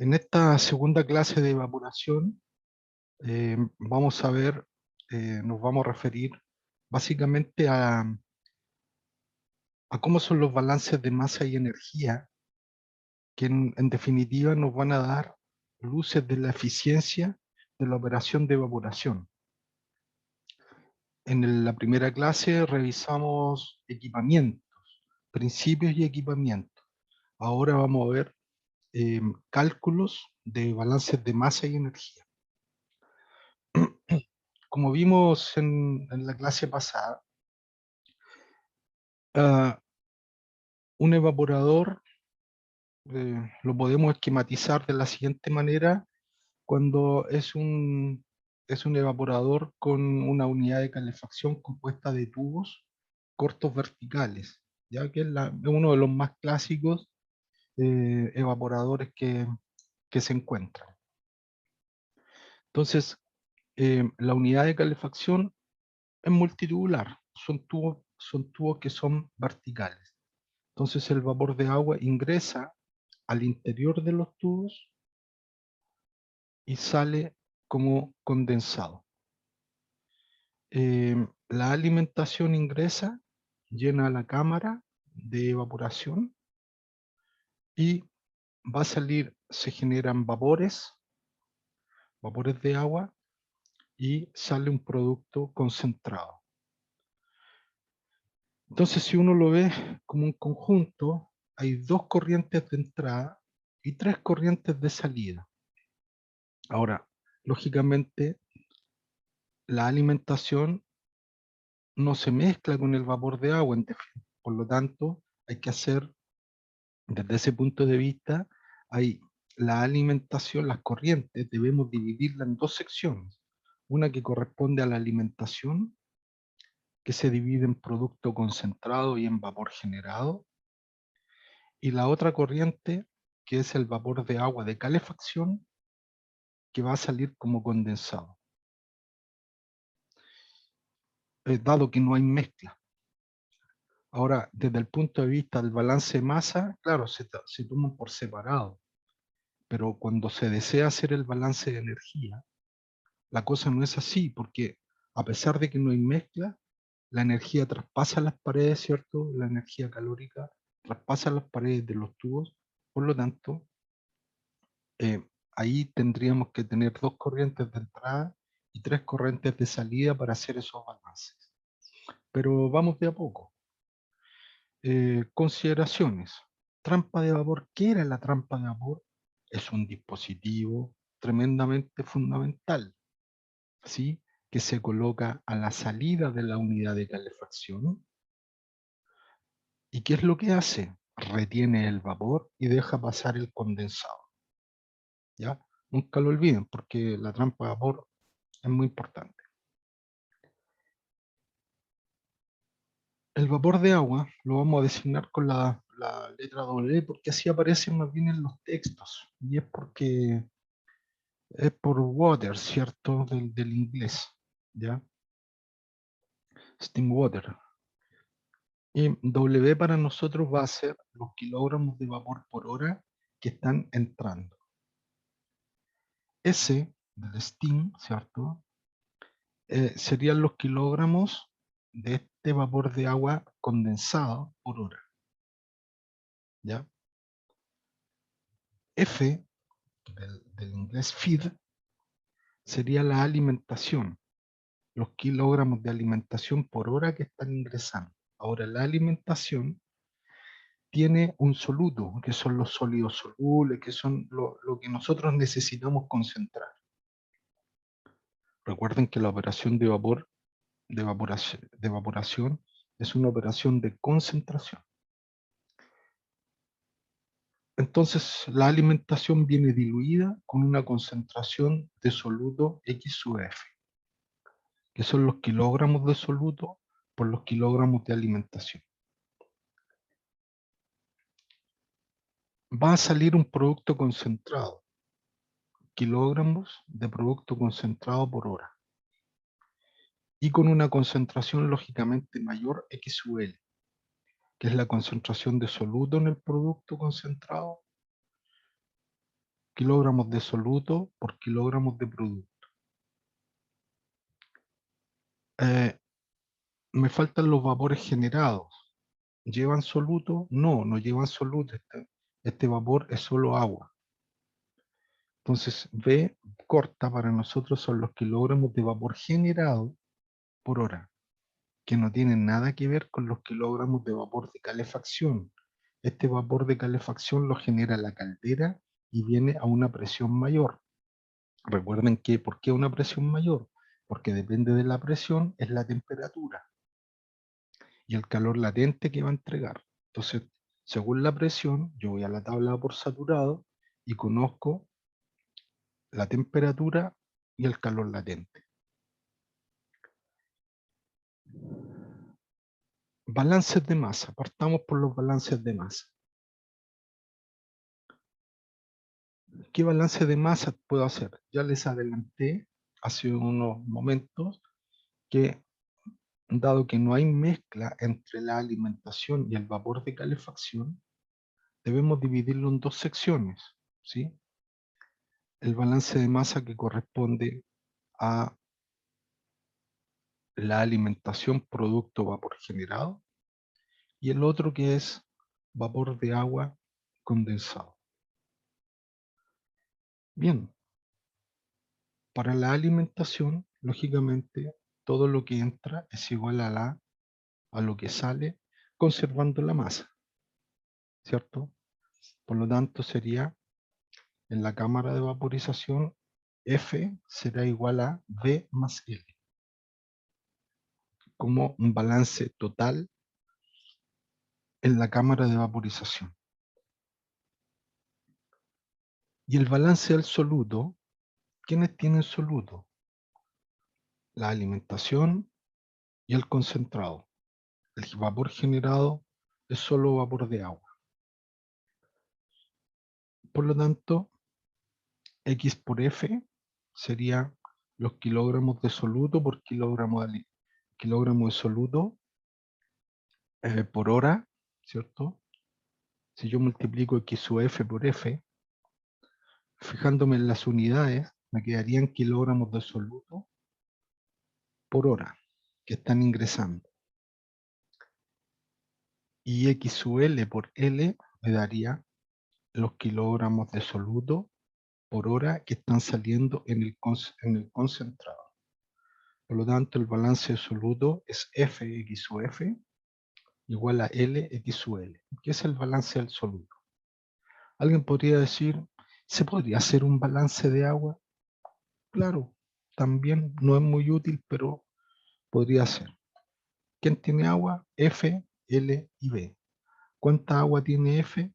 En esta segunda clase de evaporación vamos a ver, nos vamos a referir básicamente a cómo son los balances de masa y energía, que en definitiva nos van a dar luces de la eficiencia de la operación de evaporación. La primera clase revisamos equipamientos, principios y equipamientos. Ahora vamos a ver cálculos de balances de masa y energía. Como vimos en la clase pasada, un evaporador lo podemos esquematizar de la siguiente manera cuando es un evaporador con una unidad de calefacción compuesta de tubos cortos verticales, ya que es uno de los más clásicos evaporadores que se encuentran. Entonces, la unidad de calefacción es multitubular, son tubos que son verticales. Entonces el vapor de agua ingresa al interior de los tubos y sale como condensado. La alimentación ingresa, llena la cámara de evaporación y va a salir, se generan vapores de agua y sale un producto concentrado. Entonces, si uno lo ve como un conjunto, hay dos corrientes de entrada y tres corrientes de salida. Ahora, lógicamente, la alimentación no se mezcla con el vapor de agua, por lo tanto, hay que hacer, desde ese punto de vista, hay la alimentación, las corrientes, debemos dividirla en dos secciones. Una que corresponde a la alimentación, que se divide en producto concentrado y en vapor generado, y la otra corriente, que es el vapor de agua de calefacción, que va a salir como condensado, dado que no hay mezcla. Ahora, desde el punto de vista del balance de masa, claro, se toman por separado, pero cuando se desea hacer el balance de energía, la cosa no es así, porque a pesar de que no hay mezcla, la energía traspasa las paredes, ¿cierto? La energía calórica traspasa las paredes de los tubos, por lo tanto, ahí tendríamos que tener dos corrientes de entrada y tres corrientes de salida para hacer esos balances. Pero vamos de a poco. Consideraciones. Trampa de vapor. ¿Qué era la trampa de vapor? Es un dispositivo tremendamente fundamental, ¿sí? Que se coloca a la salida de la unidad de calefacción. ¿Y qué es lo que hace? Retiene el vapor y deja pasar el condensado. ¿Ya? Nunca lo olviden porque la trampa de vapor es muy importante. El vapor de agua lo vamos a designar con la letra W porque así aparece más bien en los textos. Y es porque es por water, ¿cierto? Del inglés, ¿ya? Steam water. Y W para nosotros va a ser los kilogramos de vapor por hora que están entrando. S del steam, ¿cierto? Serían los kilogramos de este vapor de agua condensado por hora, ¿ya? F del inglés feed sería la alimentación, los kilogramos de alimentación por hora que están ingresando. Ahora, la alimentación tiene un soluto, que son los sólidos solubles, que son lo que nosotros necesitamos concentrar. Recuerden que la operación de evaporación es una operación de concentración. Entonces, la alimentación viene diluida con una concentración de soluto X sub F, que son los kilogramos de soluto por los kilogramos de alimentación. Va a salir un producto concentrado, kilogramos de producto concentrado por hora, y con una concentración lógicamente mayor X sub L, que es la concentración de soluto en el producto concentrado, kilogramos de soluto por kilogramos de producto. Me faltan los vapores generados. ¿Llevan soluto? No, no llevan soluto. Este vapor es solo agua. Entonces, V corta para nosotros son los kilogramos de vapor generado por hora, que no tienen nada que ver con los kilogramos de vapor de calefacción. Este vapor de calefacción lo genera la caldera y viene a una presión mayor. Recuerden que, ¿por qué una presión mayor? Porque depende de la presión, es la temperatura y el calor latente que va a entregar. Entonces, según la presión, yo voy a la tabla por saturado y conozco la temperatura y el calor latente. Balances de masa. Partamos por los balances de masa. ¿Qué balance de masa puedo hacer? Ya les adelanté hace unos momentos que, dado que no hay mezcla entre la alimentación y el vapor de calefacción, debemos dividirlo en dos secciones, ¿sí? El balance de masa que corresponde a la alimentación producto vapor generado y el otro que es vapor de agua condensado. Bien, para la alimentación, lógicamente, todo lo que entra es igual a lo que sale, conservando la masa, ¿cierto? Por lo tanto, sería en la cámara de vaporización, F será igual a V más L, como un balance total en la cámara de vaporización. Y el balance del soluto, ¿quiénes tienen soluto? La alimentación y el concentrado. El vapor generado es solo vapor de agua. Por lo tanto, X por F sería los kilogramos de soluto por kilogramo de soluto por hora, ¿cierto? Si yo multiplico X sub F por F, fijándome en las unidades, me quedarían kilogramos de soluto por hora que están ingresando. Y X sub L por L me daría los kilogramos de soluto por hora que están saliendo en el concentrado. Por lo tanto, el balance de soluto es Fx sub F igual a Lx sub L, que es el balance del soluto. Alguien podría decir, ¿se podría hacer un balance de agua? Claro, también no es muy útil, pero podría ser. ¿Quién tiene agua? F, L y B. ¿Cuánta agua tiene F?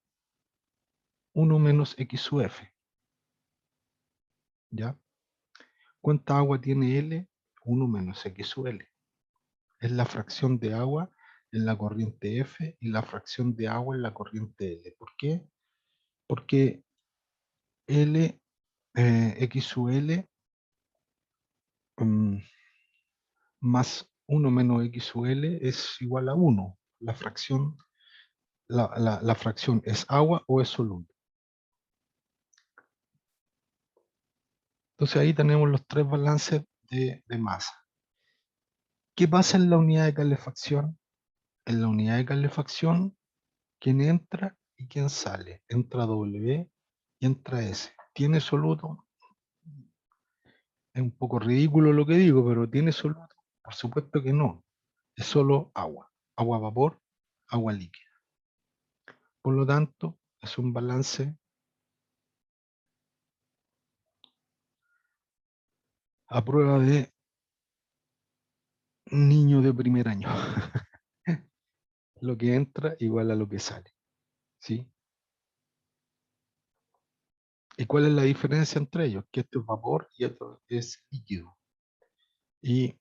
1 menos X sub F. ¿Ya? ¿Cuánta agua tiene L? 1 menos X sub L. Es la fracción de agua en la corriente F y la fracción de agua en la corriente L. ¿Por qué? Porque L, X sub L más 1 menos X sub L es igual a 1. La fracción, la fracción es agua o es soluble. Entonces ahí tenemos los tres balances de masa. ¿Qué pasa en la unidad de calefacción? En la unidad de calefacción, ¿quién entra y quién sale? Entra W y entra S. ¿Tiene soluto? Es un poco ridículo lo que digo, pero ¿tiene soluto? Por supuesto que no. Es solo agua. Agua a vapor, agua líquida. Por lo tanto, es un balance a prueba de niño de primer año. Lo que entra igual a lo que sale. ¿Sí? ¿Y cuál es la diferencia entre ellos? Que esto es vapor y esto es líquido. Y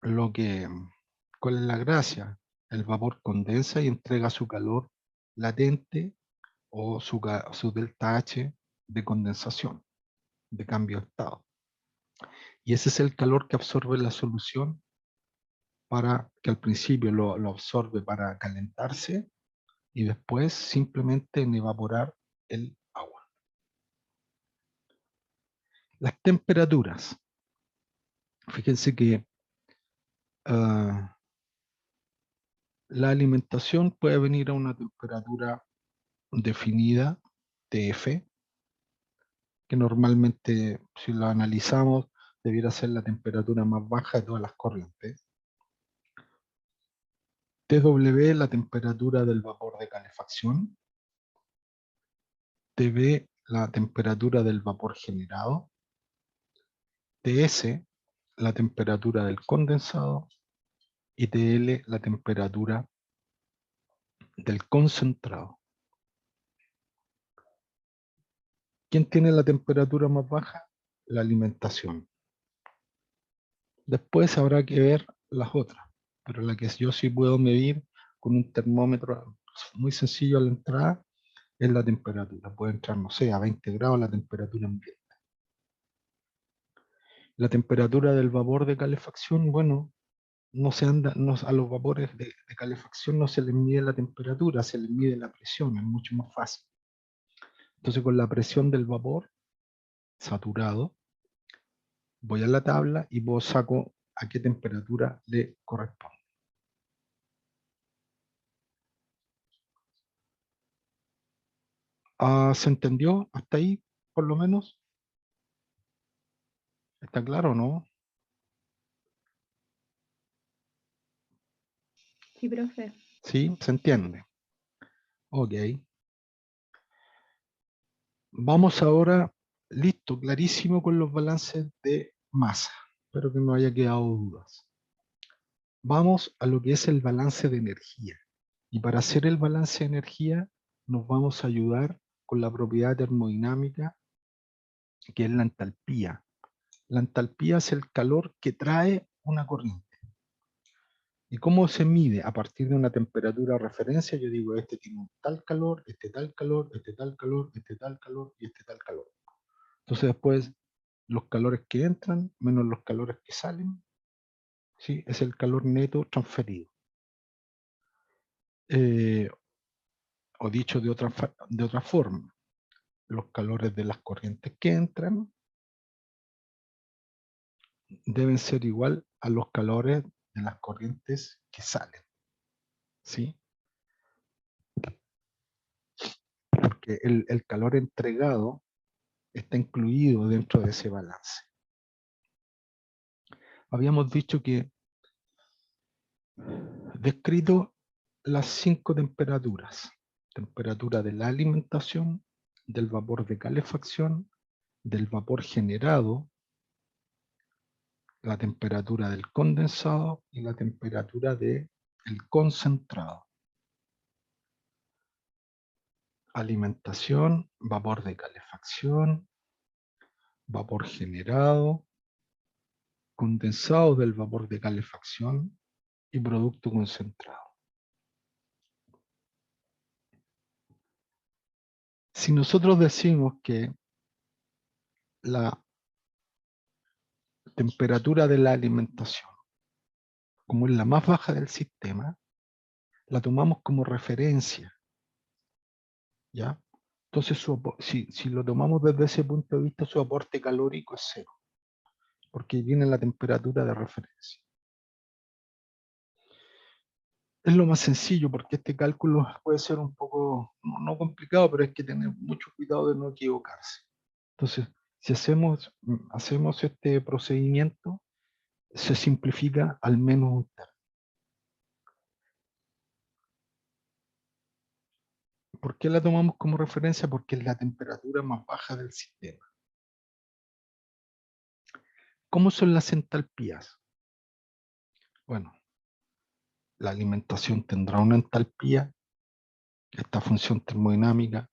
lo que, ¿cuál es la gracia? El vapor condensa y entrega su calor latente o su delta H de condensación, de cambio de estado. Y ese es el calor que absorbe la solución para que al principio lo absorbe para calentarse y después simplemente en evaporar el agua. Las temperaturas. Fíjense que la alimentación puede venir a una temperatura definida, TF, que normalmente, si lo analizamos, debiera ser la temperatura más baja de todas las corrientes. TW, la temperatura del vapor de calefacción. TB, la temperatura del vapor generado. TS, la temperatura del condensado. Y TL, la temperatura del concentrado. ¿Quién tiene la temperatura más baja? La alimentación. Después habrá que ver las otras, pero la que yo sí puedo medir con un termómetro muy sencillo a la entrada es la temperatura. Puede entrar, no sé, a 20 grados la temperatura ambiente. La temperatura del vapor de calefacción, bueno, no se anda, a los vapores de calefacción no se les mide la temperatura, se les mide la presión, es mucho más fácil. Entonces con la presión del vapor saturado, voy a la tabla y saco a qué temperatura le corresponde. ¿Se entendió hasta ahí, por lo menos? ¿Está claro o no? Sí, profe. ¿Sí? ¿Se entiende? Ok. Vamos ahora, listo, clarísimo con los balances de masa. Espero que no haya quedado dudas. Vamos a lo que es el balance de energía. Y para hacer el balance de energía nos vamos a ayudar con la propiedad termodinámica que es la entalpía. La entalpía es el calor que trae una corriente. ¿Y cómo se mide? A partir de una temperatura de referencia, yo digo, este tiene tal calor, este tal calor, este tal calor, este tal calor y este tal calor. Entonces después, los calores que entran menos los calores que salen, ¿sí? Es el calor neto transferido. O dicho de otra forma, los calores de las corrientes que entran deben ser igual a los calores de las corrientes que salen, ¿sí? Porque el calor entregado está incluido dentro de ese balance. Habíamos dicho que descrito las 5 temperaturas. Temperatura de la alimentación, del vapor de calefacción, del vapor generado, la temperatura del condensado y la temperatura del concentrado. Alimentación, vapor de calefacción, vapor generado, condensado del vapor de calefacción y producto concentrado. Si nosotros decimos que la temperatura de la alimentación, como es la más baja del sistema, la tomamos como referencia, ¿ya? Entonces, si lo tomamos desde ese punto de vista, su aporte calórico es 0, porque viene la temperatura de referencia. Es lo más sencillo, porque este cálculo puede ser un poco, no complicado, pero hay que tener mucho cuidado de no equivocarse. Entonces, si hacemos este procedimiento, se simplifica al menos un tercio. ¿Por qué la tomamos como referencia? Porque es la temperatura más baja del sistema. ¿Cómo son las entalpías? Bueno, la alimentación tendrá una entalpía, esta función termodinámica,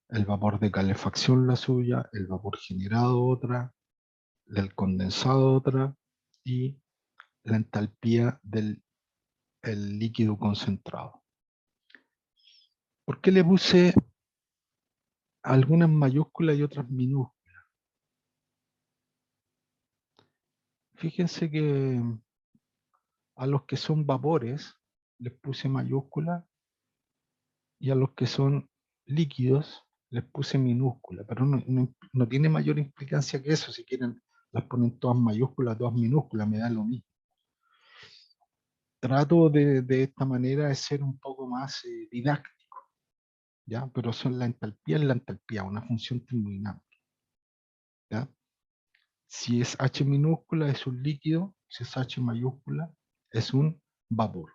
el vapor de calefacción la suya, el vapor generado otra, el condensado otra y la entalpía del líquido concentrado. ¿Por qué le puse algunas mayúsculas y otras minúsculas? Fíjense que a los que son vapores les puse mayúsculas y a los que son líquidos Les puse minúscula, pero no tiene mayor implicancia que eso. Si quieren, las ponen todas mayúsculas, todas minúsculas, me da lo mismo. Trato de esta manera de ser un poco más didáctico, ¿ya? Pero son la entalpía, una función termodinámica, ¿ya? Si es H minúscula es un líquido, si es H mayúscula es un vapor.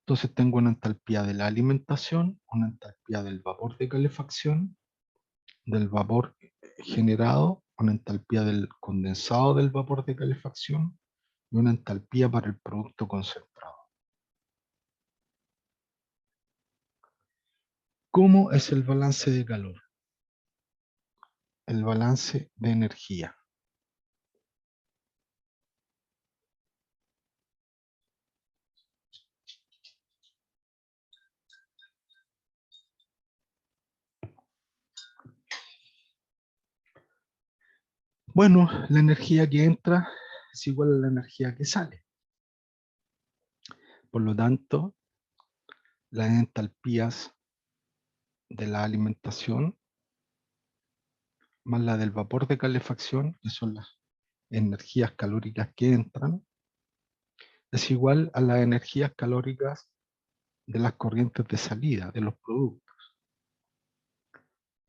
Entonces tengo una entalpía de la alimentación, una entalpía del vapor de calefacción, del vapor generado, una entalpía del condensado del vapor de calefacción y una entalpía para el producto concentrado. ¿Cómo es el balance de calor? El balance de energía. Bueno, la energía que entra es igual a la energía que sale. Por lo tanto, las entalpías de la alimentación más la del vapor de calefacción, que son las energías calóricas que entran, es igual a las energías calóricas de las corrientes de salida de los productos.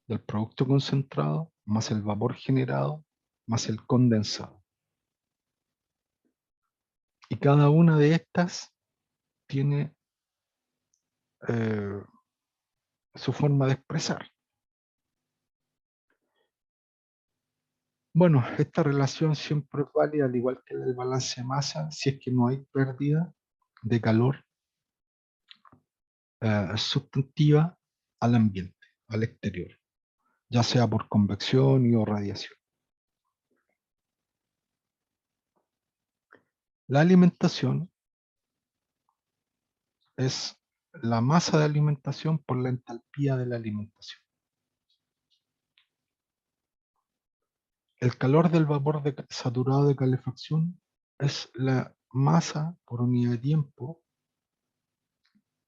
Del producto concentrado, más el vapor generado, más el condensado. Y cada una de estas tiene su forma de expresar. Bueno, esta relación siempre es válida, al igual que el balance de masa, si es que no hay pérdida de calor sustantiva al ambiente, al exterior, ya sea por convección y o radiación. La alimentación es la masa de alimentación por la entalpía de la alimentación. El calor del vapor saturado de calefacción es la masa por unidad de tiempo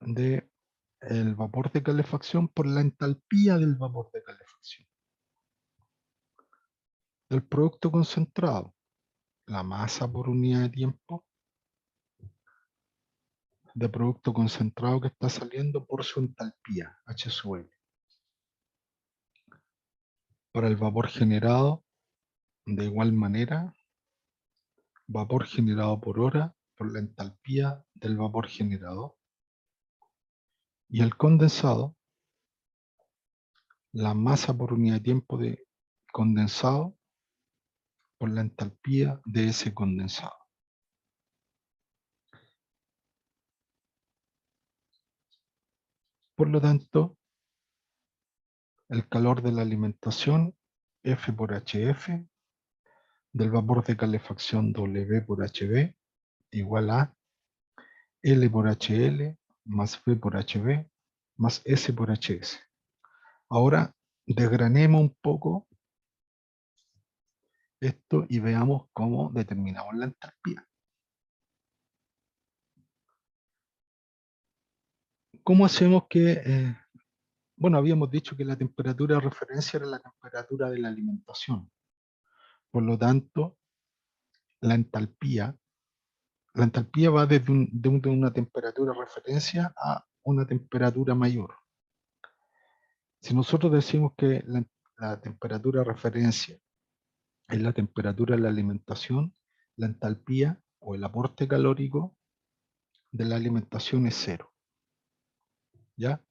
del vapor de calefacción por la entalpía del vapor de calefacción. El producto concentrado, la masa por unidad de tiempo de producto concentrado que está saliendo por su entalpía, H sub L. Para el vapor generado, de igual manera, vapor generado por hora por la entalpía del vapor generado. Y el condensado, la masa por unidad de tiempo de condensado por la entalpía de ese condensado. Por lo tanto, el calor de la alimentación, F por HF, del vapor de calefacción W por HB, igual a L por HL más V por HB más S por HS. Ahora desgranemos un poco esto y veamos cómo determinamos la entalpía. ¿Cómo hacemos que, bueno, habíamos dicho que la temperatura de referencia era la temperatura de la alimentación. Por lo tanto, la entalpía va de una temperatura de referencia a una temperatura mayor. Si nosotros decimos que la temperatura de referencia es la temperatura de la alimentación, la entalpía o el aporte calórico de la alimentación es cero. ¿Ya?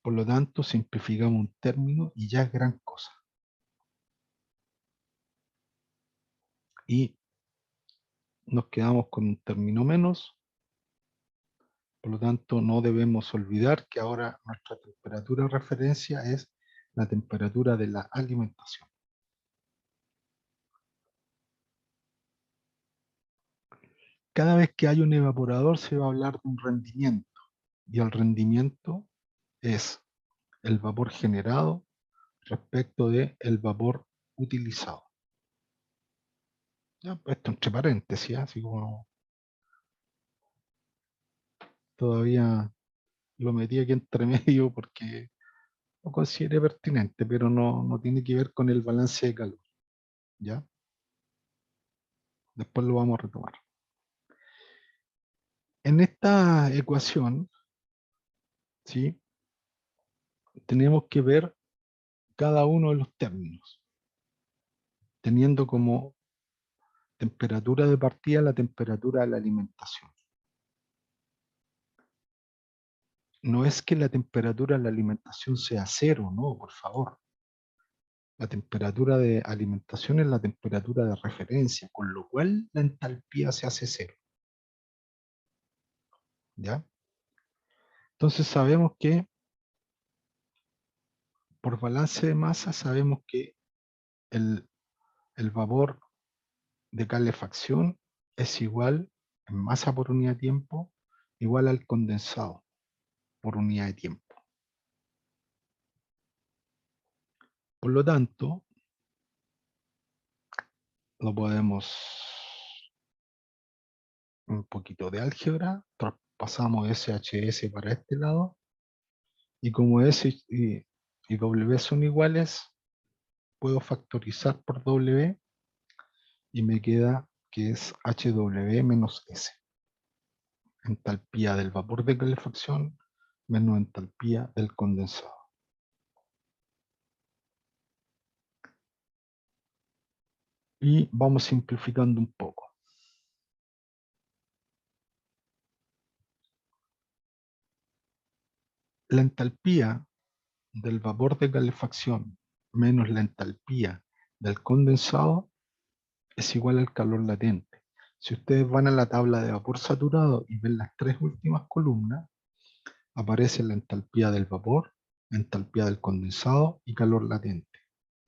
Por lo tanto, simplificamos un término y ya es gran cosa. Y nos quedamos con un término menos. Por lo tanto, no debemos olvidar que ahora nuestra temperatura de referencia es la temperatura de la alimentación. Cada vez que hay un evaporador se va a hablar de un rendimiento. Y el rendimiento es el vapor generado respecto del vapor utilizado. Ya, esto entre paréntesis, así como todavía lo metí aquí entre medio porque lo consideré pertinente, pero no tiene que ver con el balance de calor, ¿ya? Después lo vamos a retomar. En esta ecuación, ¿sí? Tenemos que ver cada uno de los términos, teniendo como temperatura de partida la temperatura de la alimentación. No es que la temperatura de la alimentación sea cero, no, por favor. La temperatura de alimentación es la temperatura de referencia, con lo cual la entalpía se hace cero, ¿ya? Entonces sabemos que por balance de masa sabemos que el, el vapor de calefacción es igual en masa por unidad de tiempo, igual al condensado por unidad de tiempo. Por lo tanto, lo podemos, un poquito de álgebra, traspasamos SHS para este lado, y como S y W son iguales, puedo factorizar por W y me queda que es HW menos S. Entalpía del vapor de calefacción menos entalpía del condensado. Y vamos simplificando un poco. La entalpía del vapor de calefacción menos la entalpía del condensado es igual al calor latente. Si ustedes van a la tabla de vapor saturado y ven las tres últimas columnas, aparece la entalpía del vapor, entalpía del condensado y calor latente.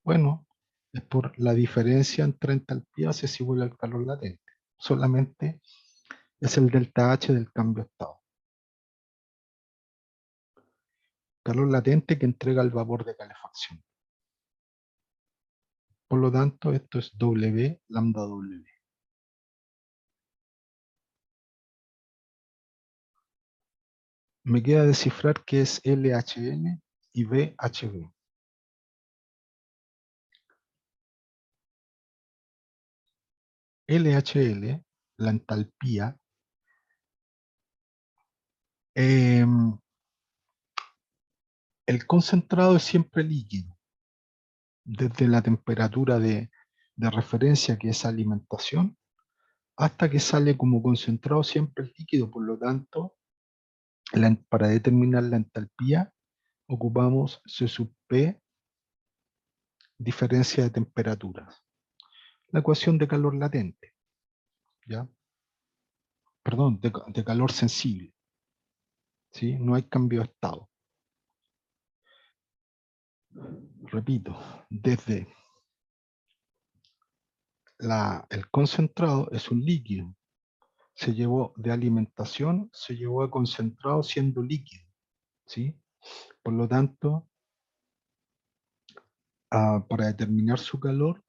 Bueno, es por la diferencia entre entalpías es igual al calor latente. Solamente es el delta H del cambio de estado. Calor latente que entrega el vapor de calefacción. Por lo tanto, esto es W lambda W. Me queda descifrar qué es LHN y BHB. LHL, la entalpía, el concentrado es siempre líquido, desde la temperatura de referencia que es alimentación, hasta que sale como concentrado siempre es líquido. Por lo tanto, para determinar la entalpía, ocupamos C sub P, diferencia de temperaturas. La ecuación de calor latente, ¿ya? Perdón, de calor sensible, ¿sí? No hay cambio de estado. Repito, desde el concentrado es un líquido, se llevó de alimentación, se llevó a concentrado siendo líquido, ¿sí? Por lo tanto, para determinar su calor,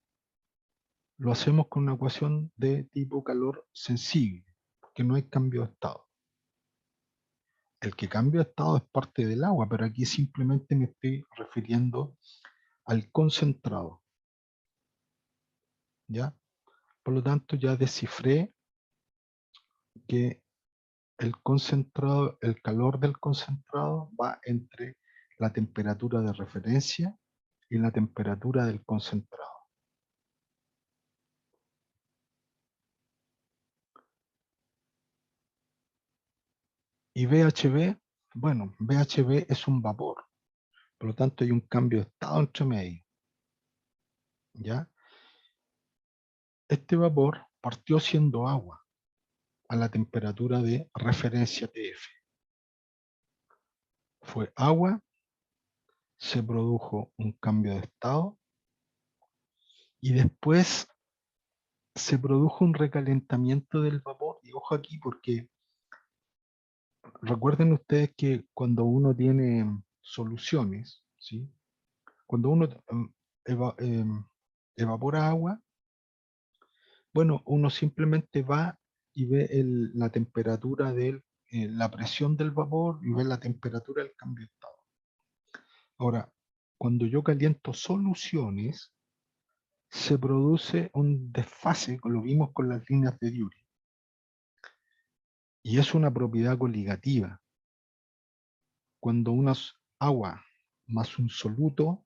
lo hacemos con una ecuación de tipo calor sensible, porque no hay cambio de estado. El que cambia de estado es parte del agua, pero aquí simplemente me estoy refiriendo al concentrado, ¿ya? Por lo tanto, ya descifré que el concentrado, el calor del concentrado va entre la temperatura de referencia y la temperatura del concentrado. Y BHB, bueno, BHB es un vapor, por lo tanto hay un cambio de estado entre medio, ¿ya? Este vapor partió siendo agua a la temperatura de referencia TF. Fue agua, se produjo un cambio de estado y después se produjo un recalentamiento del vapor. Y ojo aquí porque recuerden ustedes que cuando uno tiene soluciones, ¿sí? Cuando uno eva- em, evapora agua, bueno, uno simplemente va y ve la temperatura la presión del vapor y ver la temperatura del cambio de estado. Ahora, cuando yo caliento soluciones, se produce un desfase, lo vimos con las líneas de Diuri. Y es una propiedad coligativa. Cuando unas agua más un soluto,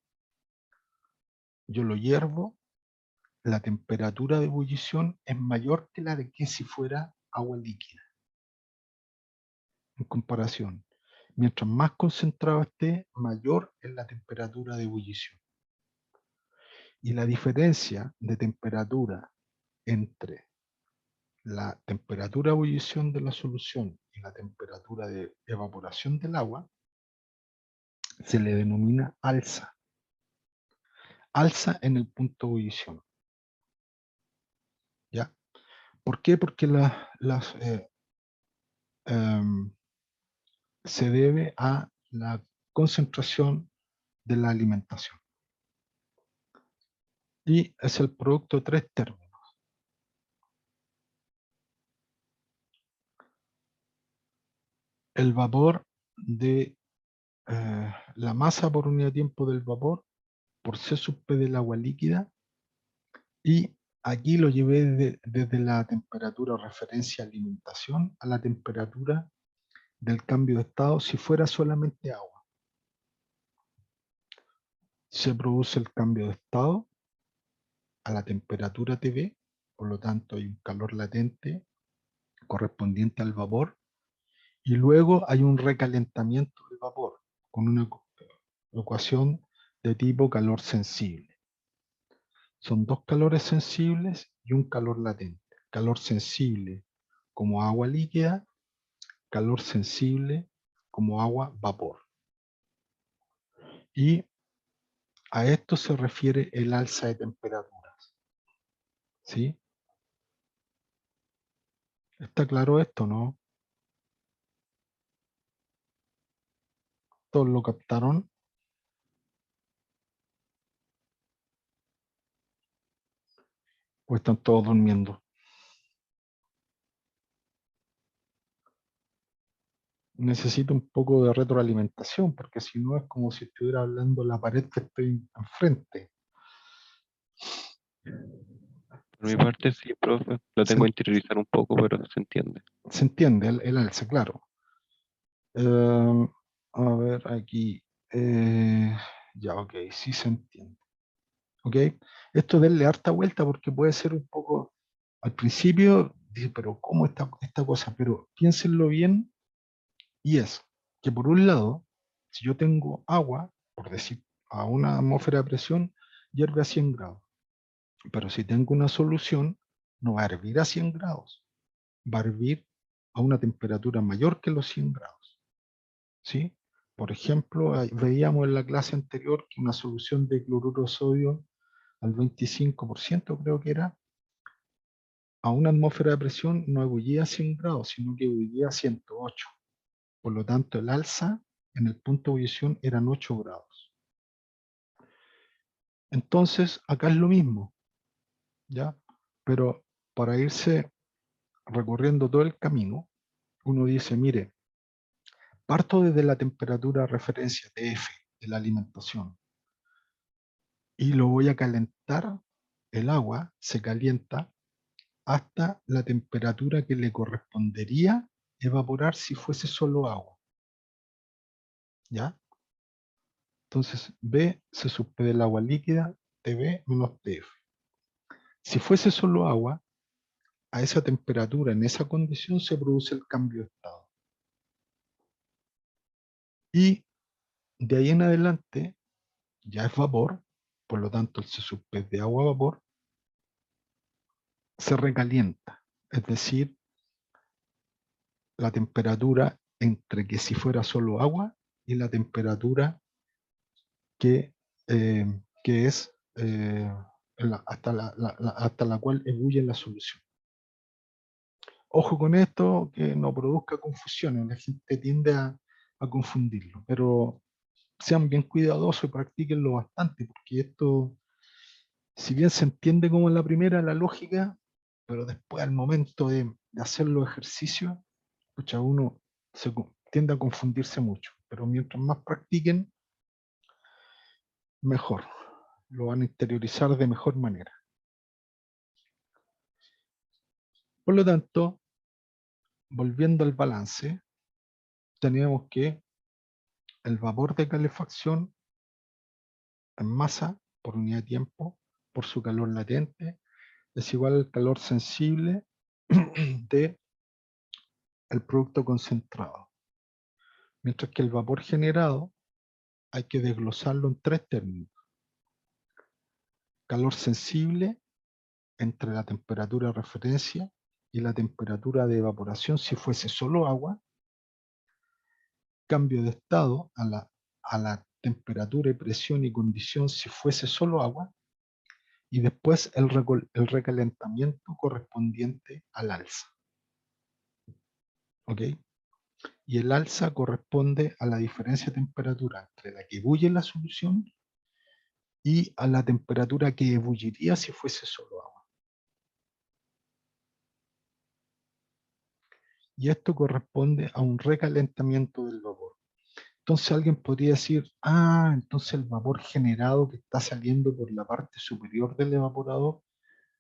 yo lo hiervo, la temperatura de ebullición es mayor que la de que si fuera agua líquida. En comparación, mientras más concentrado esté, mayor es la temperatura de ebullición. Y la diferencia de temperatura entre la temperatura de ebullición de la solución y la temperatura de evaporación del agua se le denomina alza. Alza en el punto de ebullición. ¿Ya? ¿Por qué? Porque se debe a la concentración de la alimentación. Y es el producto de tres términos. El vapor de la masa por unidad de tiempo del vapor por C sub P del agua líquida, y aquí lo llevé desde la temperatura referencia alimentación a la temperatura del cambio de estado si fuera solamente agua. Se produce el cambio de estado a la temperatura TV, por lo tanto hay un calor latente correspondiente al vapor, y luego hay un recalentamiento del vapor con una ecuación de tipo calor sensible. Son dos calores sensibles y un calor latente. Calor sensible como agua líquida, calor sensible como agua vapor. Y a esto se refiere el alza de temperaturas. ¿Sí? ¿Está claro esto, no? ¿Todos lo captaron? ¿O están todos durmiendo? Necesito un poco de retroalimentación, porque si no es como si estuviera hablando la pared que estoy enfrente. Por mi parte, sí, profe. Lo Se, tengo que interiorizar un poco, pero se entiende. se entiende el alza, claro. A ver, aquí. Ya, ok, sí se entiende. ¿Ok? Esto denle harta vuelta porque puede ser un poco, al principio, dice, pero ¿cómo esta cosa? Pero piénsenlo bien, y es que por un lado, si yo tengo agua, por decir, a una atmósfera de presión, hierve a 100 grados. Pero si tengo una solución, no va a hervir a 100 grados, va a hervir a una temperatura mayor que los 100 grados. ¿Sí? Por ejemplo, veíamos en la clase anterior que una solución de cloruro de sodio al 25%, creo que era, a una atmósfera de presión no ebullía a 100 grados, sino que ebullía a 108. Por lo tanto, el alza en el punto de ebullición eran 8 grados. Entonces, acá es lo mismo, ¿ya? Pero para irse recorriendo todo el camino, uno dice, mire, parto desde la temperatura de referencia TF de la alimentación y lo voy a calentar, el agua se calienta hasta la temperatura que le correspondería evaporar si fuese solo agua. ¿Ya? Entonces, B se sub P del agua líquida, TB menos TF. Si fuese solo agua, a esa temperatura, en esa condición, se produce el cambio de estado. Y de ahí en adelante, ya es vapor, por lo tanto el C sub P de agua a vapor, se recalienta. Es decir, la temperatura entre que si fuera solo agua y la temperatura que, es hasta la cual ebulle la solución. Ojo con esto, que no produzca confusiones, la gente tiende a confundirlo, pero sean bien cuidadosos y practíquenlo bastante, porque esto, si bien se entiende como en la primera, la lógica, pero después al momento de hacer los ejercicios, escucha, uno tiende a confundirse mucho, pero mientras más practiquen, mejor. Lo van a interiorizar de mejor manera. Por lo tanto, volviendo al balance, tenemos que el vapor de calefacción en masa por unidad de tiempo, por su calor latente, es igual al calor sensible del producto concentrado. Mientras que el vapor generado hay que desglosarlo en tres términos. Calor sensible entre la temperatura de referencia y la temperatura de evaporación si fuese solo agua. Cambio de estado a la temperatura y presión y condición si fuese solo agua. Y después el recalentamiento correspondiente al alza. ¿Ok? Y el alza corresponde a la diferencia de temperatura entre la que ebulle la solución y a la temperatura que ebulliría si fuese solo agua. Y esto corresponde a un recalentamiento del vapor. Entonces alguien podría decir, entonces el vapor generado que está saliendo por la parte superior del evaporador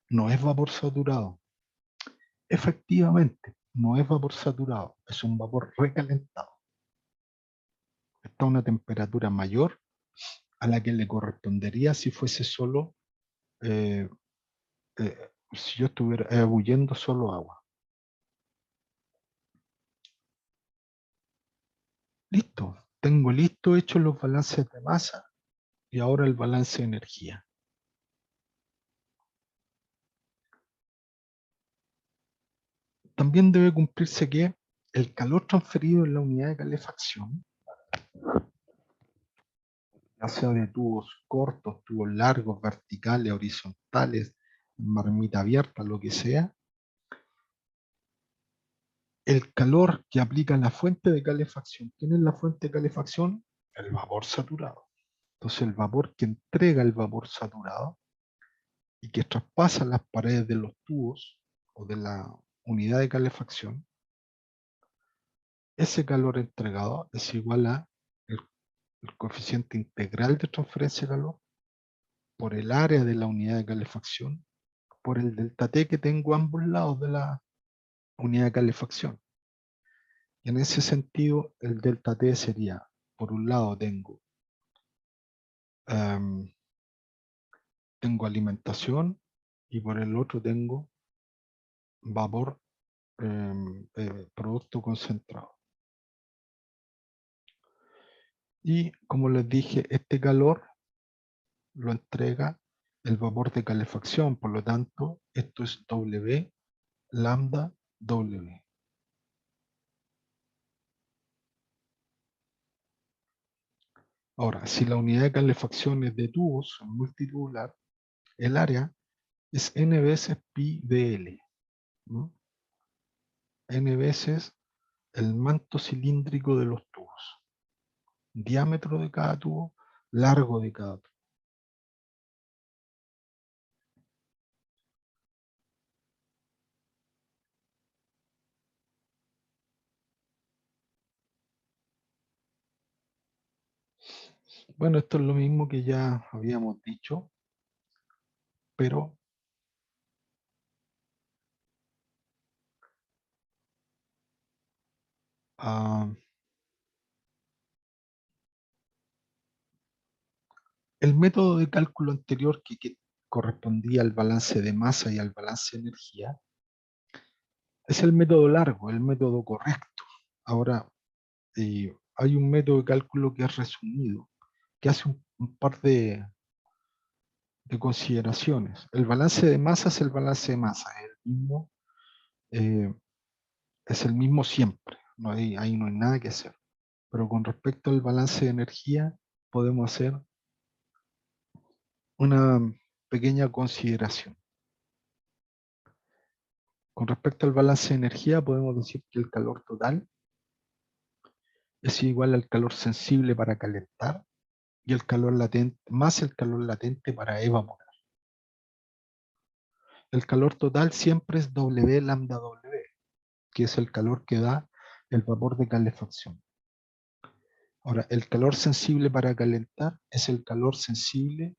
no es vapor saturado. Efectivamente, no es vapor saturado, es un vapor recalentado. Está a una temperatura mayor a la que le correspondería si fuese solo, si yo estuviera ebulliendo solo agua. Listo, tengo listo hechos los balances de masa y ahora el balance de energía. También debe cumplirse que el calor transferido en la unidad de calefacción, ya sea de tubos cortos, tubos largos, verticales, horizontales, marmita abierta, lo que sea, el calor que aplica la fuente de calefacción. ¿Quién es la fuente de calefacción? El vapor saturado. Entonces el vapor que entrega el vapor saturado y que traspasa las paredes de los tubos o de la unidad de calefacción, ese calor entregado es igual a el coeficiente integral de transferencia de calor por el área de la unidad de calefacción por el delta T que tengo a ambos lados de la unidad de calefacción. Y en ese sentido, el delta T sería, por un lado tengo alimentación y por el otro tengo vapor, producto concentrado. Y como les dije, este calor lo entrega el vapor de calefacción, por lo tanto, esto es W lambda W. Ahora, si la unidad de calefacción es de tubos multitubular, el área es n veces pi dl, ¿no? N veces el manto cilíndrico de los tubos, diámetro de cada tubo, largo de cada tubo. Bueno, esto es lo mismo que ya habíamos dicho, pero el método de cálculo anterior que correspondía al balance de masa y al balance de energía es el método largo, el método correcto. Ahora, hay un método de cálculo que es resumido, que hace un par de consideraciones. El balance de masa es el balance de masa, eh, es el mismo siempre, ahí no hay nada que hacer. Pero con respecto al balance de energía, podemos hacer una pequeña consideración. Con respecto al balance de energía, podemos decir que el calor total es igual al calor sensible para calentar y el calor latente, más el calor latente para evaporar. El calor total siempre es W lambda W, que es el calor que da el vapor de calefacción. Ahora, el calor sensible para calentar es el calor sensible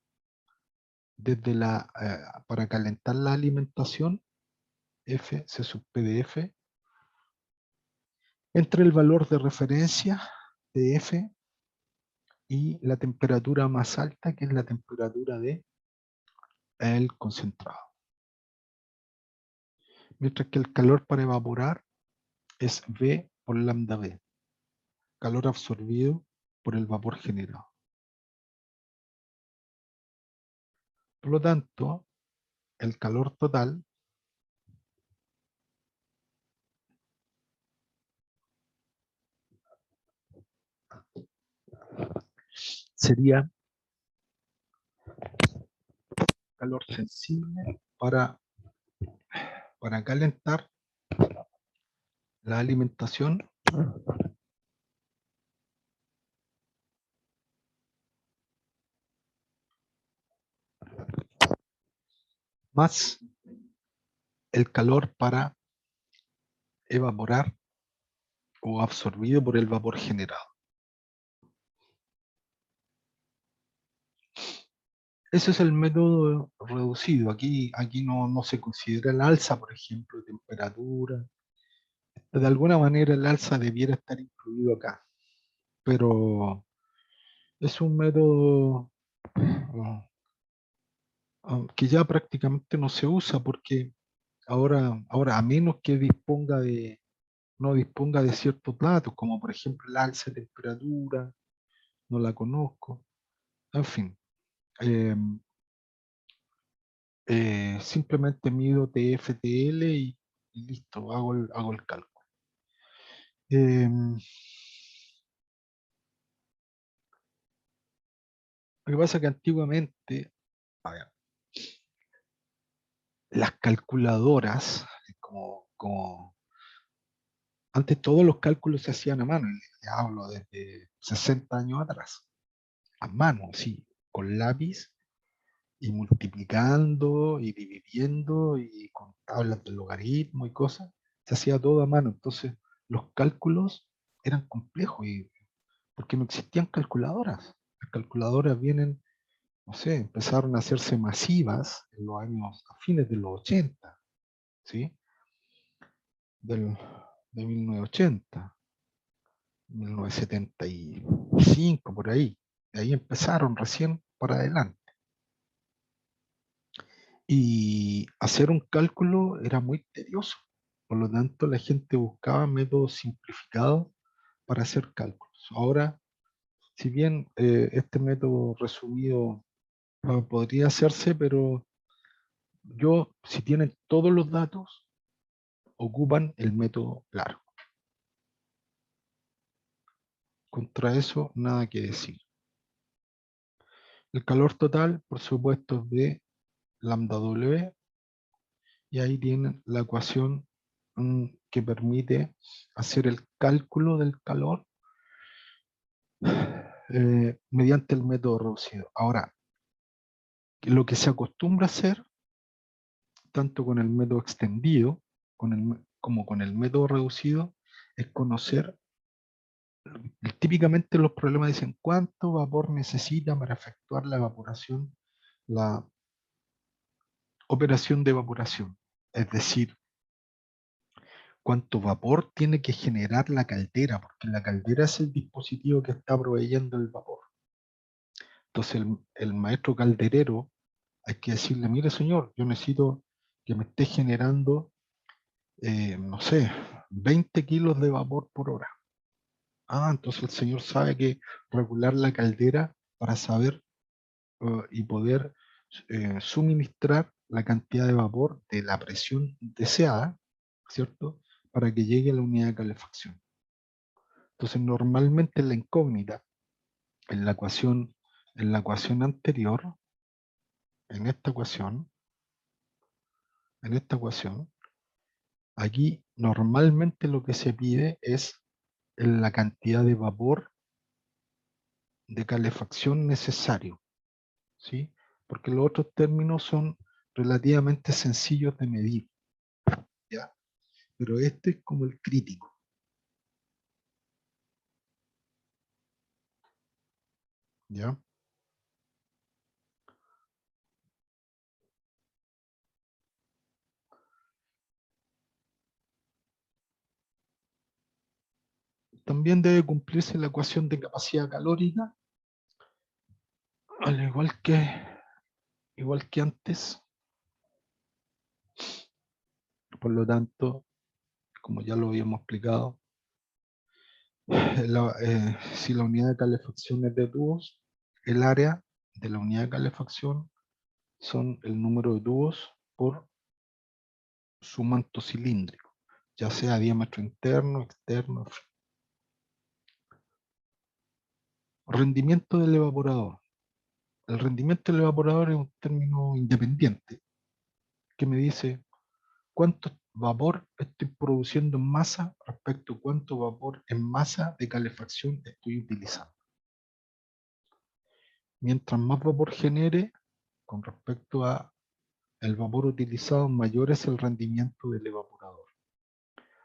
desde para calentar la alimentación, F, C sub P de F, entre el valor de referencia de F y la temperatura más alta, que es la temperatura de el concentrado. Mientras que el calor para evaporar es V por lambda V, calor absorbido por el vapor generado. Por lo tanto, el calor total sería calor sensible para calentar la alimentación más el calor para evaporar o absorbido por el vapor generado. Ese es el método reducido. Aquí no se considera el alza, por ejemplo, de temperatura. De alguna manera el alza debiera estar incluido acá, pero es un método que ya prácticamente no se usa porque ahora a menos que no disponga de ciertos datos, como por ejemplo el alza de temperatura, no la conozco, en fin. Simplemente mido TFTL y listo, hago el cálculo. Lo que pasa es que antiguamente, a ver, las calculadoras, antes todos los cálculos se hacían a mano, y hablo desde 60 años atrás, a mano, sí, con lápiz y multiplicando y dividiendo y con tablas de logaritmo y cosas, se hacía todo a mano. Entonces los cálculos eran complejos porque no existían calculadoras. Las calculadoras vienen, no sé, empezaron a hacerse masivas en los años, a fines de los 80, ¿sí? De 1980, 1975, por ahí. De ahí empezaron recién para adelante. Y hacer un cálculo era muy tedioso. Por lo tanto, la gente buscaba métodos simplificados para hacer cálculos. Ahora, si bien este método resumido podría hacerse, pero si tienen todos los datos, ocupan el método largo. Contra eso, nada que decir. El calor total, por supuesto, es de lambda W, y ahí tienen la ecuación que permite hacer el cálculo del calor mediante el método reducido. Ahora, lo que se acostumbra a hacer, tanto con el método extendido como con el método reducido, es conocer, típicamente los problemas dicen cuánto vapor necesita para efectuar la evaporación, la operación de evaporación. Es decir, cuánto vapor tiene que generar la caldera, porque la caldera es el dispositivo que está proveyendo el vapor. Entonces el maestro calderero, hay que decirle, mire señor, yo necesito que me esté generando, no sé, 20 kilos de vapor por hora. Ah, entonces el señor sabe que regular la caldera para saber y poder suministrar la cantidad de vapor de la presión deseada, ¿cierto? Para que llegue a la unidad de calefacción. Entonces normalmente la incógnita en la ecuación anterior, en esta ecuación, aquí normalmente lo que se pide es la cantidad de vapor de calefacción necesario, ¿sí? Porque los otros términos son relativamente sencillos de medir, ¿ya? Pero este es como el crítico. ¿Ya? También debe cumplirse la ecuación de capacidad calórica, al igual que antes. Por lo tanto, como ya lo habíamos explicado, si la unidad de calefacción es de tubos, el área de la unidad de calefacción son el número de tubos por su manto cilíndrico, ya sea diámetro interno, externo. Rendimiento del evaporador. El rendimiento del evaporador es un término independiente que me dice cuánto vapor estoy produciendo en masa respecto a cuánto vapor en masa de calefacción estoy utilizando. Mientras más vapor genere con respecto a el vapor utilizado, mayor es el rendimiento del evaporador.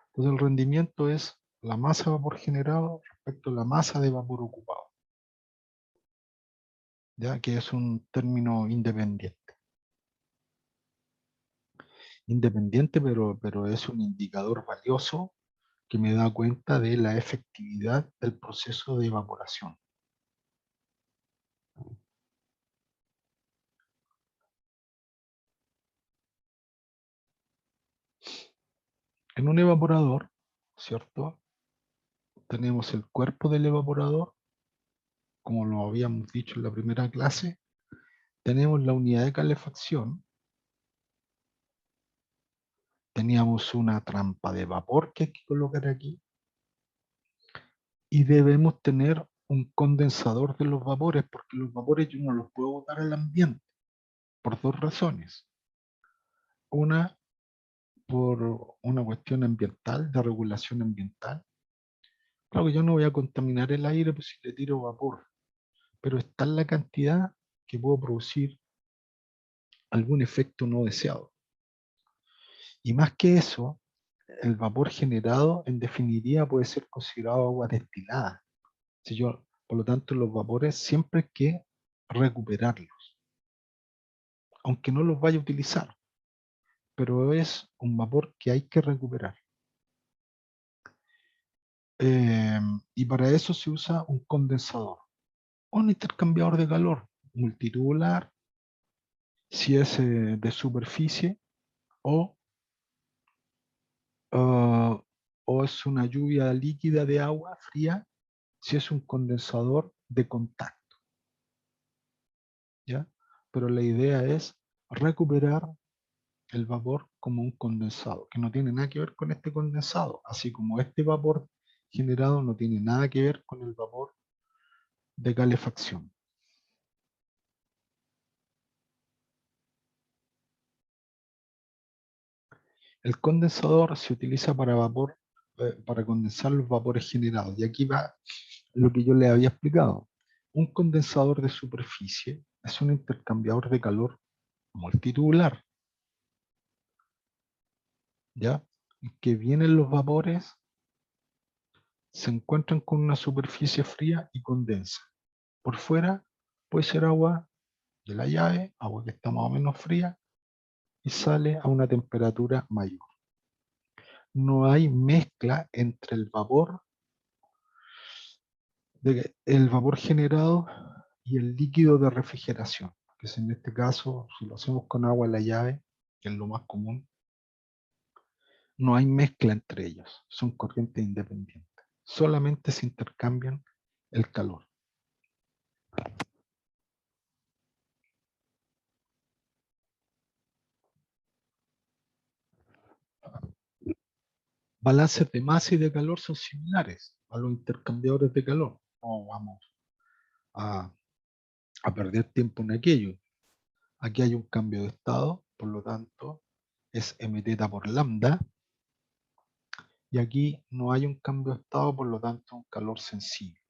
Entonces el rendimiento es la masa de vapor generado respecto a la masa de vapor ocupado, ya que es un término independiente. Independiente, pero es un indicador valioso que me da cuenta de la efectividad del proceso de evaporación. En un evaporador, ¿cierto? Tenemos el cuerpo del evaporador, como lo habíamos dicho en la primera clase. Tenemos la unidad de calefacción. Teníamos una trampa de vapor que hay que colocar aquí. Y debemos tener un condensador de los vapores, porque los vapores yo no los puedo botar al ambiente, por dos razones. Una, por una cuestión ambiental, de regulación ambiental. Claro que yo no voy a contaminar el aire pues, si le tiro vapor, pero está en la cantidad que puedo producir algún efecto no deseado. Y más que eso, el vapor generado en definitiva puede ser considerado agua destilada. Por lo tanto, los vapores siempre hay que recuperarlos, aunque no los vaya a utilizar, pero es un vapor que hay que recuperar. Y para eso se usa un condensador, un intercambiador de calor multitubular, si es de superficie, o, ah, o es una lluvia líquida de agua fría, si es un condensador de contacto. ¿Ya? Pero la idea es recuperar el vapor como un condensado, que no tiene nada que ver con este condensado, así como este vapor generado no tiene nada que ver con el vapor de calefacción. El condensador se utiliza para para condensar los vapores generados. Y aquí va lo que yo le había explicado. Un condensador de superficie es un intercambiador de calor multitubular, ¿ya? Que vienen los vapores, se encuentran con una superficie fría y condensa. Por fuera puede ser agua de la llave, agua que está más o menos fría, y sale a una temperatura mayor. No hay mezcla entre el vapor generado y el líquido de refrigeración, que es en este caso, si lo hacemos con agua de la llave, que es lo más común, no hay mezcla entre ellos, son corrientes independientes. Solamente se intercambian el calor. Balances de masa y de calor son similares a los intercambiadores de calor. No vamos a, a perder tiempo en aquello. Aquí hay un cambio de estado, por lo tanto es mθ por lambda. Y aquí no hay un cambio de estado, por lo tanto un calor sensible.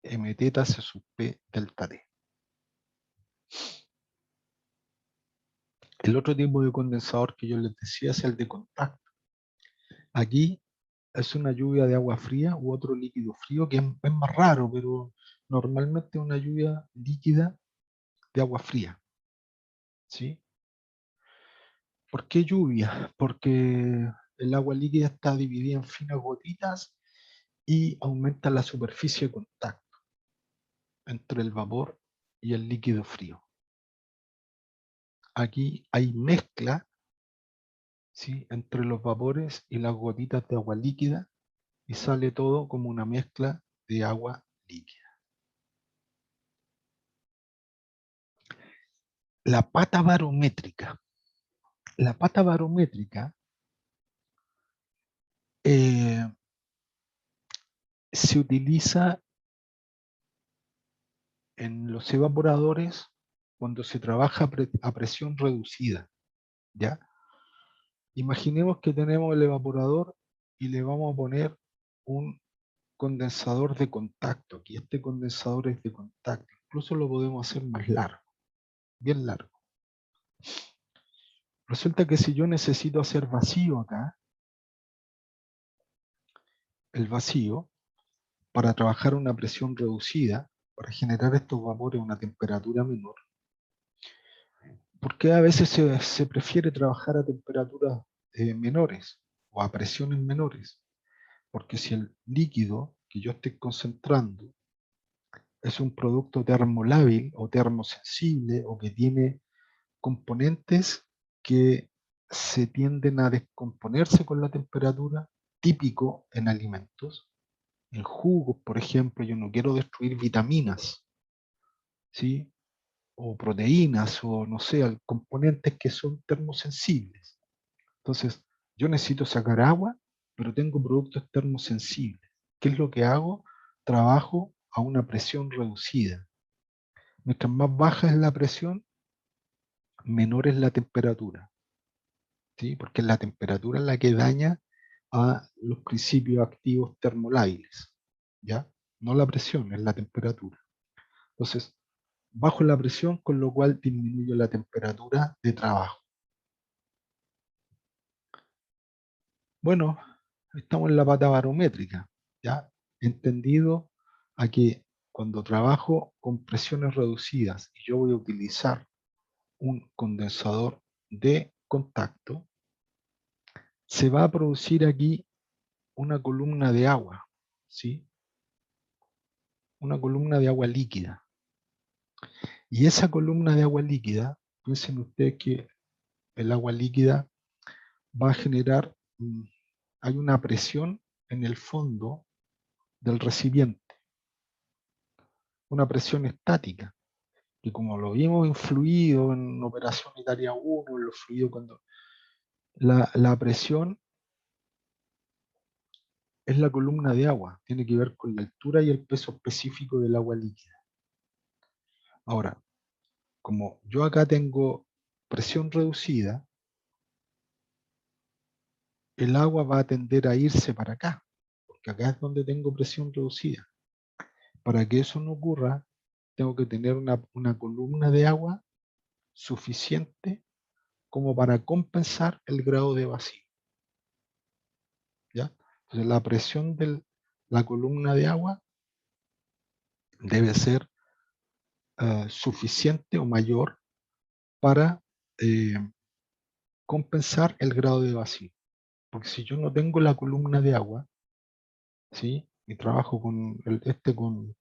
Mθ se sub P delta T. El otro tipo de condensador que yo les decía es el de contacto. Aquí es una lluvia de agua fría u otro líquido frío que es más raro, pero normalmente una lluvia líquida de agua fría. ¿Sí? ¿Por qué lluvia? Porque el agua líquida está dividida en finas gotitas y aumenta la superficie de contacto entre el vapor y el líquido frío. Aquí hay mezcla, ¿sí?, entre los vapores y las gotitas de agua líquida y sale todo como una mezcla de agua líquida. La pata barométrica. La pata barométrica se utiliza en los evaporadores cuando se trabaja a presión reducida, ¿ya? Imaginemos que tenemos el evaporador y le vamos a poner un condensador de contacto. Aquí este condensador es de contacto. Incluso lo podemos hacer más largo, bien largo. Resulta que si yo necesito hacer vacío acá, el vacío, para trabajar a una presión reducida, para generar estos vapores a una temperatura menor, ¿por qué a veces se prefiere trabajar a temperaturas menores o a presiones menores? Porque si el líquido que yo estoy concentrando es un producto termolábil o termosensible o que tiene componentes que se tienden a descomponerse con la temperatura, típico en alimentos, en jugos, por ejemplo, yo no quiero destruir vitaminas, ¿sí?, o proteínas, o no sé, componentes que son termosensibles. Entonces, yo necesito sacar agua, pero tengo productos termosensibles. ¿Qué es lo que hago? Trabajo a una presión reducida. Mientras más baja es la presión, menor es la temperatura, ¿sí? Porque es la temperatura la que daña a los principios activos termolábiles, ¿ya? No la presión, es la temperatura. Entonces, bajo la presión, con lo cual disminuyo la temperatura de trabajo. Bueno, estamos en la pata barométrica, ¿ya? Entendido a que cuando trabajo con presiones reducidas y yo voy a utilizar un condensador de contacto, se va a producir aquí una columna de agua, ¿sí? Una columna de agua líquida. Y esa columna de agua líquida, piensen ustedes que el agua líquida va a generar, hay una presión en el fondo del recipiente, una presión estática, que como lo vimos en fluido, en operación unitaria 1, en los fluidos, cuando la presión es la columna de agua, tiene que ver con la altura y el peso específico del agua líquida. Ahora, como yo acá tengo presión reducida, el agua va a tender a irse para acá, porque acá es donde tengo presión reducida. Para que eso no ocurra, tengo que tener una columna de agua suficiente como para compensar el grado de vacío, ¿ya? Entonces la presión de la columna de agua debe ser suficiente o mayor para compensar el grado de vacío. Porque si yo no tengo la columna de agua, ¿sí?, y trabajo con con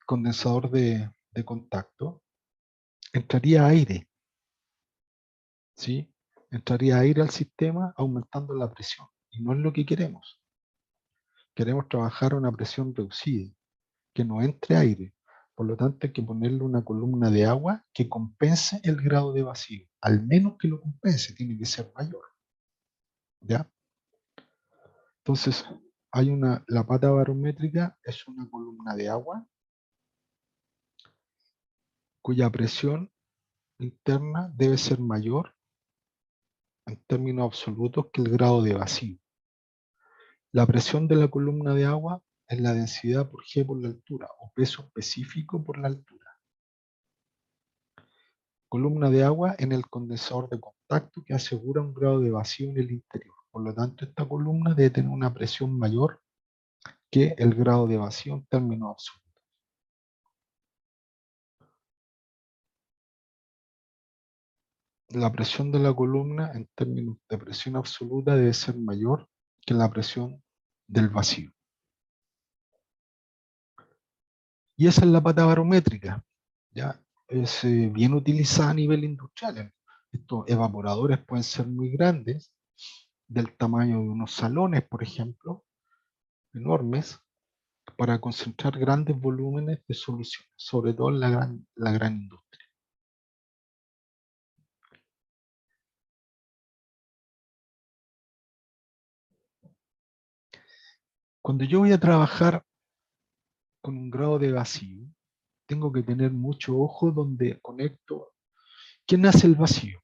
condensador de contacto, entraría aire, ¿sí? Entraría aire al sistema aumentando la presión. Y no es lo que queremos. Queremos trabajar a una presión reducida, que no entre aire. Por lo tanto, hay que ponerle una columna de agua que compense el grado de vacío. Al menos que lo compense, tiene que ser mayor, ¿ya? Entonces, la pata barométrica es una columna de agua cuya presión interna debe ser mayor en términos absolutos que el grado de vacío. La presión de la columna de agua es la densidad por G por la altura, o peso específico por la altura. Columna de agua en el condensador de contacto que asegura un grado de vacío en el interior. Por lo tanto, esta columna debe tener una presión mayor que el grado de vacío en términos absolutos. La presión de la columna en términos de presión absoluta debe ser mayor que la presión del vacío. Y esa es la pata barométrica. ¿Ya? Es bien utilizada a nivel industrial. Estos evaporadores pueden ser muy grandes, del tamaño de unos salones, por ejemplo, enormes, para concentrar grandes volúmenes de soluciones, sobre todo en la gran industria. Cuando yo voy a trabajar con un grado de vacío, tengo que tener mucho ojo donde conecto. ¿Quién hace el vacío?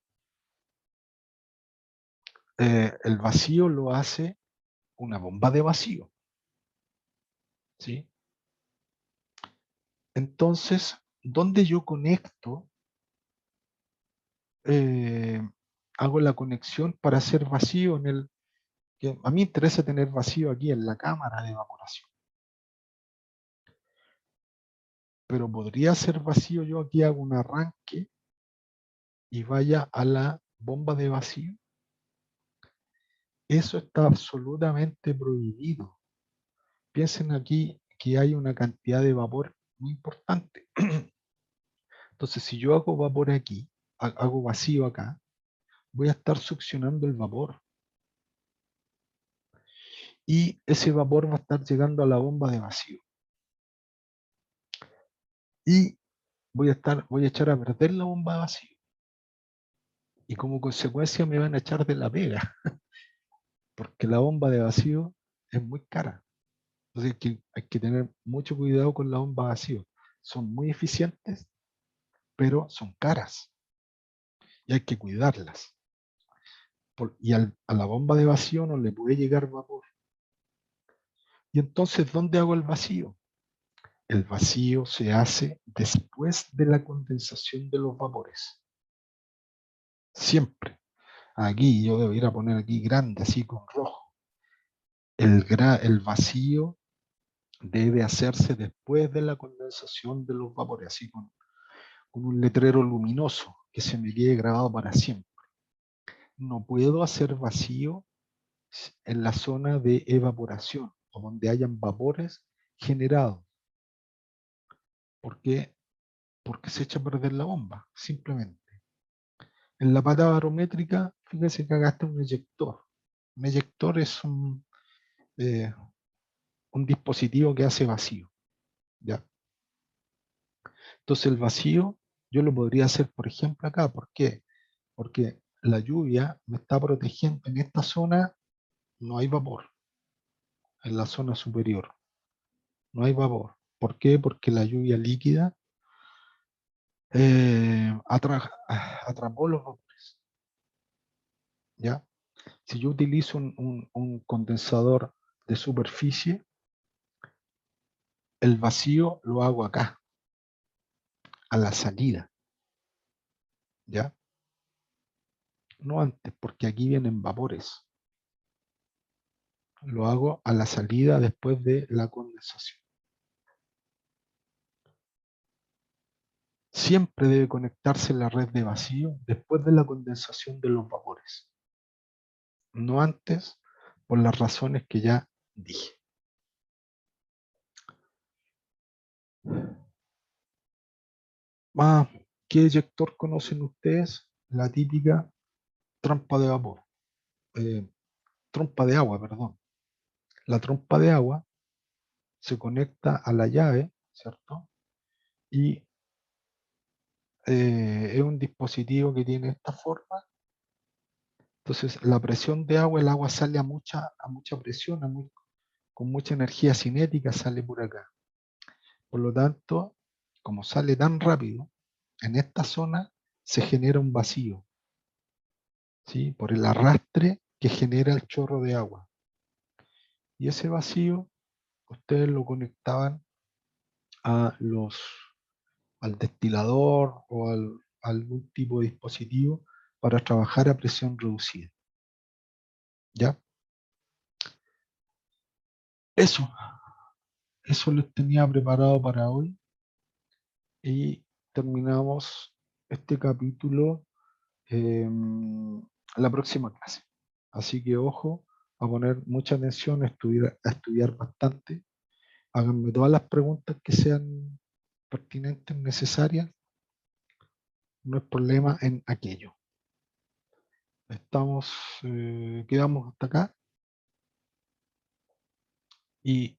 El vacío lo hace una bomba de vacío. ¿Sí? Entonces, ¿dónde yo conecto? Hago la conexión para hacer vacío en el... Que a mí me interesa tener vacío aquí en la cámara de evaporación. Pero podría hacer vacío, yo aquí hago un arranque y vaya a la bomba de vacío. Eso está absolutamente prohibido. Piensen aquí que hay una cantidad de vapor muy importante. Entonces, si yo hago vapor aquí, hago vacío acá, voy a estar succionando el vapor. Y ese vapor va a estar llegando a la bomba de vacío. Y voy a echar a perder la bomba de vacío. Y como consecuencia me van a echar de la pega, porque la bomba de vacío es muy cara. Entonces hay que tener mucho cuidado con la bomba de vacío. Son muy eficientes, pero son caras. Y hay que cuidarlas. Y a la bomba de vacío no le puede llegar vapor. Y entonces, ¿dónde hago el vacío? El vacío se hace después de la condensación de los vapores. Siempre. Aquí yo debo ir a poner aquí grande, así con rojo. El vacío debe hacerse después de la condensación de los vapores, así con un letrero luminoso que se me quede grabado para siempre. No puedo hacer vacío en la zona de evaporación o donde hayan vapores generados. ¿Por qué? Porque se echa a perder la bomba, simplemente. En la pata barométrica, fíjense que acá está un eyector. Un eyector es un dispositivo que hace vacío. ¿Ya? Entonces el vacío yo lo podría hacer, por ejemplo, acá. ¿Por qué? Porque la lluvia me está protegiendo. En esta zona no hay vapor. En la zona superior no hay vapor. ¿Por qué? Porque la lluvia líquida atrapó los vapores. ¿Ya? Si yo utilizo un condensador de superficie, el vacío lo hago acá, a la salida. ¿Ya? No antes, porque aquí vienen vapores. Lo hago a la salida después de la condensación. Siempre debe conectarse la red de vacío después de la condensación de los vapores. No antes, por las razones que ya dije. ¿Qué eyector conocen ustedes? La típica trompa de vapor. Trompa de agua, perdón. La trompa de agua se conecta a la llave, ¿cierto? Y es un dispositivo que tiene esta forma. Entonces, la presión de agua, el agua sale a mucha presión, con mucha energía cinética, sale por acá. Por lo tanto, como sale tan rápido, en esta zona se genera un vacío, ¿sí? Por el arrastre que genera el chorro de agua. Y ese vacío, ustedes lo conectaban a al destilador o a algún tipo de dispositivo para trabajar a presión reducida. ¿Ya? Eso. eso les tenía preparado para hoy y terminamos este capítulo la próxima clase. Así que ojo, a poner mucha atención, a estudiar bastante. Háganme todas las preguntas que sean pertinentes, necesarias. No es problema en aquello. Quedamos hasta acá y